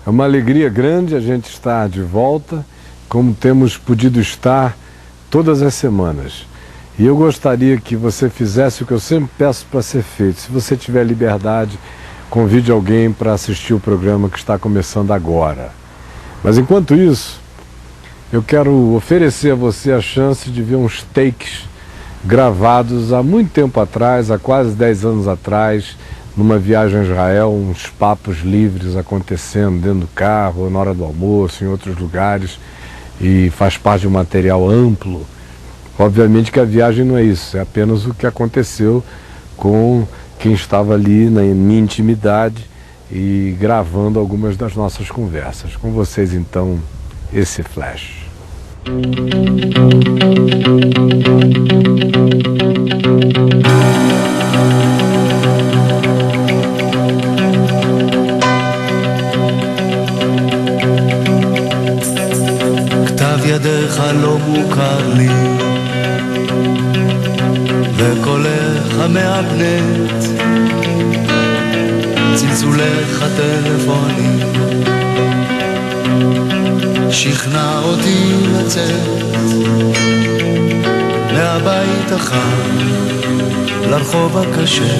É uma alegria grande a gente estar de volta, como temos podido estar todas as semanas. E eu gostaria que você fizesse o que eu sempre peço para ser feito. Se você tiver liberdade, convide alguém para assistir o programa que está começando agora. Mas enquanto isso, eu quero oferecer a você a chance de ver uns takes gravados há muito tempo atrás, há quase 10 anos atrás, numa viagem a Israel, uns papos livres acontecendo dentro do carro, ou na hora do almoço, em outros lugares, e faz parte de um material amplo. Obviamente que a viagem não é isso, é apenas o que aconteceu com quem estava ali na minha intimidade e gravando algumas das nossas conversas. Com vocês, então, esse flash. כתב ידיך לא מוכר לי וקולך מהפנט צלצולך הטלפוני שכנע אותי לצאת מהבית החם לרחוב הקשה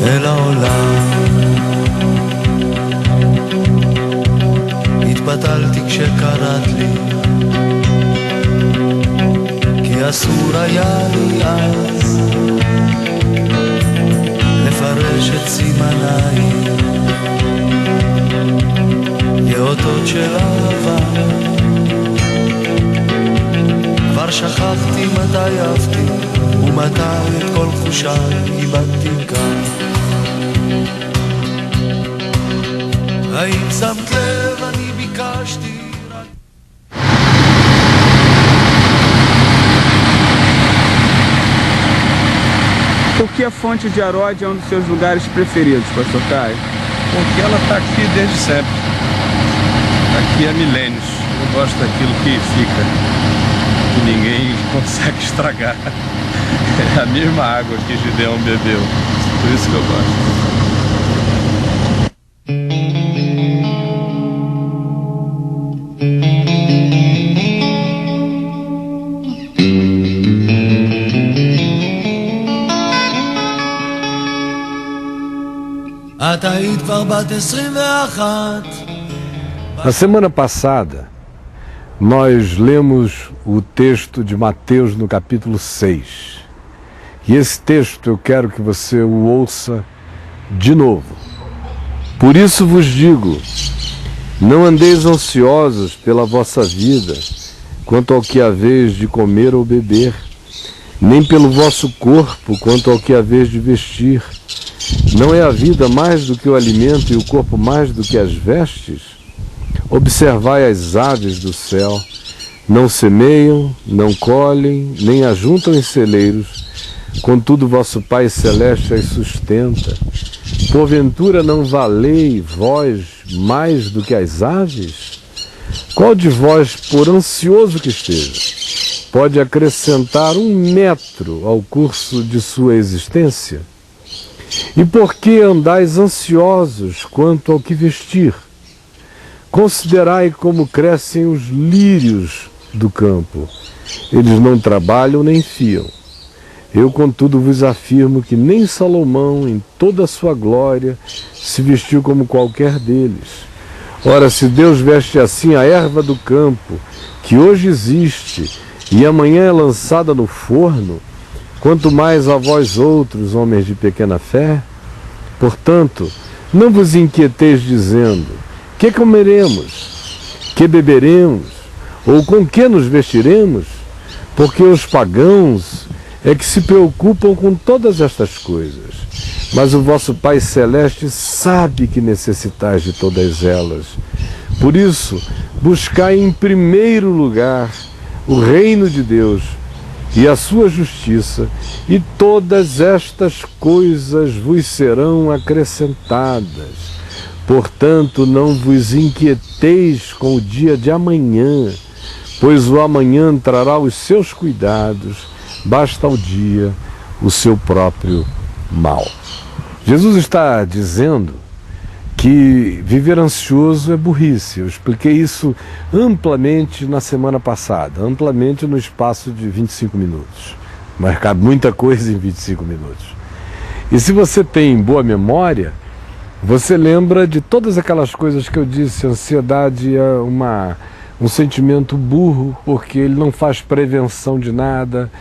אל העולם. התבטלתי כשקראת לי כי אסור היה לי אז לפרש את סימניי יאותות של אהבה כבר שכחתי מתי אהבתי ומתי את כל חושיי איבדתי כאן. האם שמת לב אני ביקשתי רק... Por que a Fonte de Aróde é um dos seus lugares preferidos, Pastor Caio? Porque ela está aqui desde sempre. Está aqui há milênios. Eu gosto daquilo que fica, que ninguém consegue estragar. É a mesma água que Gideão bebeu. Por isso que eu gosto. את היית כבר בת 21. Na semana passada, nós lemos o texto de Mateus no capítulo 6. E esse texto eu quero que você o ouça de novo. Por isso vos digo, não andeis ansiosos pela vossa vida, quanto ao que haveis de comer ou beber, nem pelo vosso corpo, quanto ao que haveis de vestir. Não é a vida mais do que o alimento e o corpo mais do que as vestes? Observai as aves do céu, não semeiam, não colhem, nem ajuntam em celeiros, contudo vosso Pai Celeste as sustenta. Porventura não valei vós mais do que as aves? Qual de vós, por ansioso que esteja, pode acrescentar 1 metro ao curso de sua existência? E por que andais ansiosos quanto ao que vestir? Considerai como crescem os lírios do campo. Eles não trabalham nem fiam. Eu, contudo, vos afirmo que nem Salomão, em toda a sua glória, se vestiu como qualquer deles. Ora, se Deus veste assim a erva do campo, que hoje existe e amanhã é lançada no forno, quanto mais a vós outros, homens de pequena fé? Portanto, não vos inquieteis dizendo, que comeremos? Que beberemos? Ou com que nos vestiremos? Porque os pagãos é que se preocupam com todas estas coisas. Mas o vosso Pai Celeste sabe que necessitais de todas elas. Por isso, buscai em primeiro lugar o reino de Deus e a sua justiça, e todas estas coisas vos serão acrescentadas. Portanto, não vos inquieteis com o dia de amanhã, pois o amanhã trará os seus cuidados, basta ao dia o seu próprio mal. Jesus está dizendo que viver ansioso é burrice. Eu expliquei isso amplamente na semana passada, amplamente no espaço de 25 minutos. Mas cabe muita coisa em 25 minutos. E se você tem boa memória, você lembra de todas aquelas coisas que eu disse. A ansiedade é um sentimento burro, porque ele não faz prevenção de nada,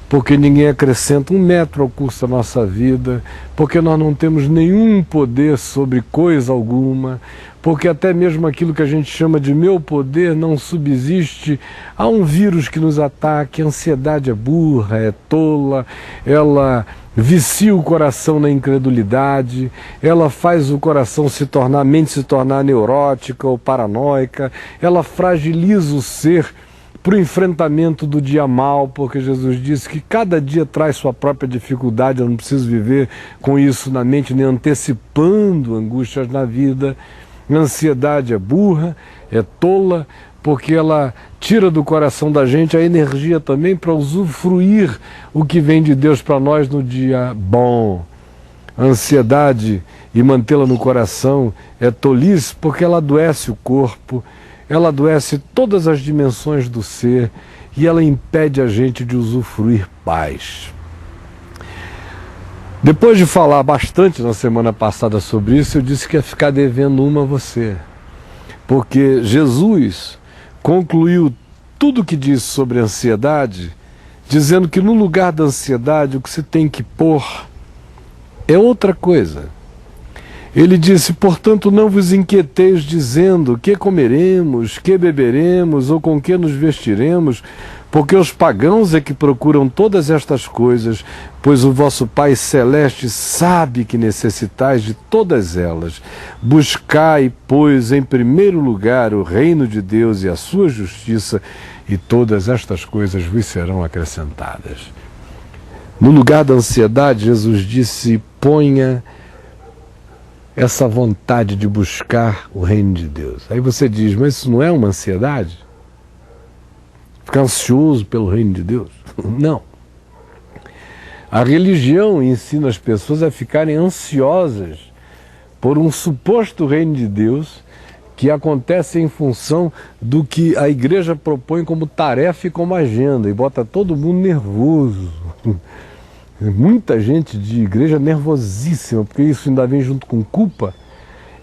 porque ninguém acrescenta 1 metro ao curso da nossa vida, porque nós não temos nenhum poder sobre coisa alguma, porque até mesmo aquilo que a gente chama de meu poder não subsiste a um vírus que nos ataque. A ansiedade é burra, é tola, ela vicia o coração na incredulidade, ela faz o coração a mente se tornar neurótica ou paranoica, ela fragiliza o ser para o enfrentamento do dia mal, porque Jesus disse que cada dia traz sua própria dificuldade. Eu não preciso viver com isso na mente, nem antecipando angústias na vida. A ansiedade é burra, é tola, porque ela tira do coração da gente a energia também para usufruir o que vem de Deus para nós no dia bom. A ansiedade, e mantê-la no coração, é tolice, porque ela adoece o corpo, ela adoece todas as dimensões do ser e ela impede a gente de usufruir paz. Depois de falar bastante na semana passada sobre isso, eu disse que ia ficar devendo uma a você. Porque Jesus concluiu tudo o que disse sobre a ansiedade, dizendo que no lugar da ansiedade o que se tem que pôr é outra coisa. Ele disse: portanto, não vos inquieteis dizendo que comeremos, que beberemos ou com que nos vestiremos, porque os pagãos é que procuram todas estas coisas, pois o vosso Pai Celeste sabe que necessitais de todas elas. Buscai, pois, em primeiro lugar o reino de Deus e a sua justiça, e todas estas coisas vos serão acrescentadas. No lugar da ansiedade, Jesus disse: ponha essa vontade de buscar o reino de Deus. Aí você diz: mas isso não é uma ansiedade? Ficar ansioso pelo reino de Deus? Não. A religião ensina as pessoas a ficarem ansiosas por um suposto reino de Deus que acontece em função do que a igreja propõe como tarefa e como agenda, e bota todo mundo nervoso. Muita gente de igreja nervosíssima, porque isso ainda vem junto com culpa,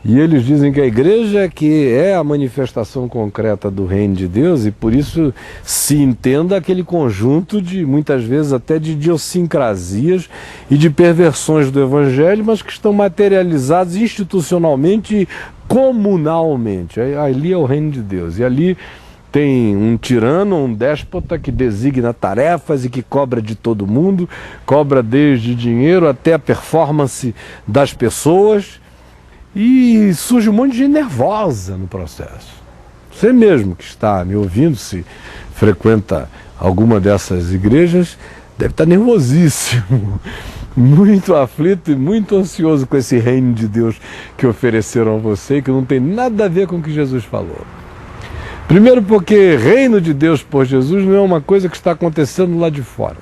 e eles dizem que a igreja que é a manifestação concreta do reino de Deus, e por isso se entenda aquele conjunto de, muitas vezes até de idiosincrasias e de perversões do evangelho, mas que estão materializadas institucionalmente e comunalmente. Ali é o reino de Deus, e ali tem um tirano, um déspota que designa tarefas e que cobra de todo mundo, cobra desde dinheiro até a performance das pessoas, e surge um monte de gente nervosa no processo. Você mesmo que está me ouvindo, se frequenta alguma dessas igrejas, deve estar nervosíssimo, muito aflito e muito ansioso com esse reino de Deus que ofereceram a você e que não tem nada a ver com o que Jesus falou. Primeiro porque reino de Deus por Jesus não é uma coisa que está acontecendo lá de fora.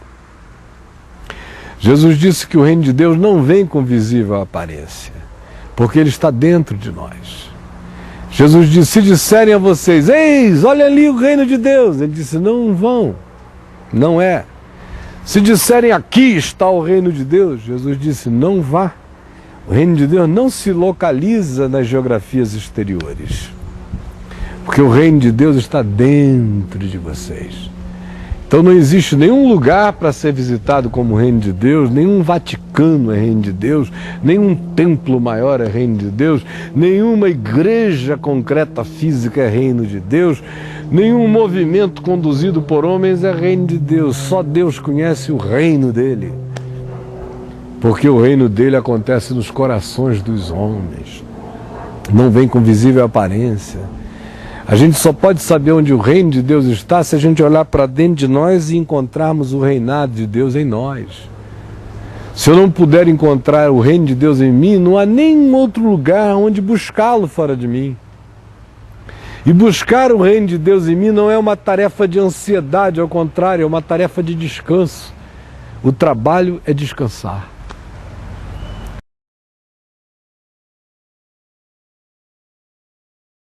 Jesus disse que o reino de Deus não vem com visível aparência, porque ele está dentro de nós. Jesus disse: se disserem a vocês, eis, olha ali o reino de Deus, ele disse: não vão, não é. Se disserem, aqui está o reino de Deus, Jesus disse: não vá. O reino de Deus não se localiza nas geografias exteriores, porque o reino de Deus está dentro de vocês. Então não existe nenhum lugar para ser visitado como o reino de Deus, nenhum Vaticano é reino de Deus, nenhum templo maior é reino de Deus, nenhuma igreja concreta física é reino de Deus, nenhum movimento conduzido por homens é reino de Deus. Só Deus conhece o reino dele, porque o reino dele acontece nos corações dos homens, não vem com visível aparência. A gente só pode saber onde o reino de Deus está se a gente olhar para dentro de nós e encontrarmos o reinado de Deus em nós. Se eu não puder encontrar o reino de Deus em mim, não há nenhum outro lugar onde buscá-lo fora de mim. E buscar o reino de Deus em mim não é uma tarefa de ansiedade, ao contrário, é uma tarefa de descanso. O trabalho é descansar.